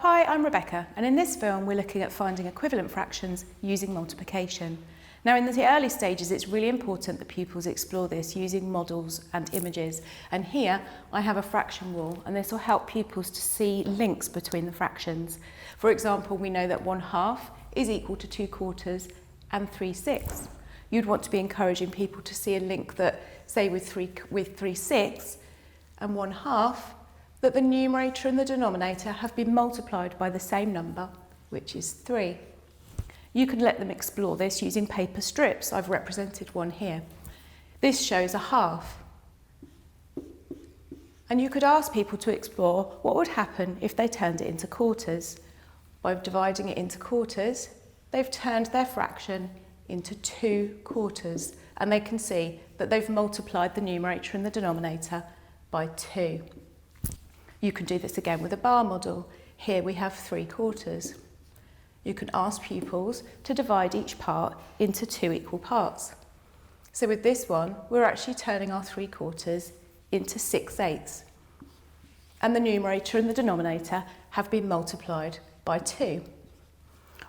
Hi, I'm Rebecca, and in this film we're looking at finding equivalent fractions using multiplication. Now in the early stages it's really important that pupils explore this using models and images, and here I have a fraction wall and this will help pupils to see links between the fractions. For example, we know that 1/2 is equal to 2/4 and 3/6. You'd want to be encouraging people to see a link that, say with 3/6 and 1/2, that the numerator and the denominator have been multiplied by the same number, which is 3. You can let them explore this using paper strips. I've represented one here. This shows a half. And you could ask people to explore what would happen if they turned it into quarters. By dividing it into quarters, they've turned their fraction into 2/4, and they can see that they've multiplied the numerator and the denominator by 2. You can do this again with a bar model. Here we have 3/4. You can ask pupils to divide each part into 2 equal parts. So with this one, we're actually turning our 3/4 into 6/8. And the numerator and the denominator have been multiplied by 2.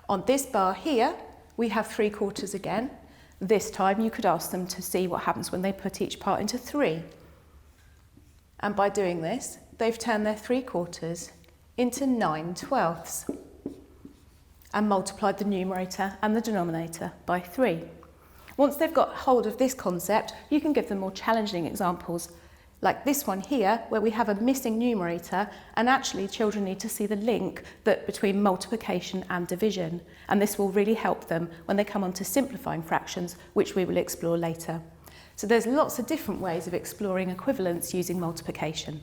On this bar here, we have 3/4 again. This time you could ask them to see what happens when they put each part into 3. And by doing this, they've turned their 3/4 into 9/12 and multiplied the numerator and the denominator by 3. Once they've got hold of this concept, you can give them more challenging examples, like this one here, where we have a missing numerator, and actually children need to see the link between multiplication and division, and this will really help them when they come on to simplifying fractions, which we will explore later. So there's lots of different ways of exploring equivalence using multiplication.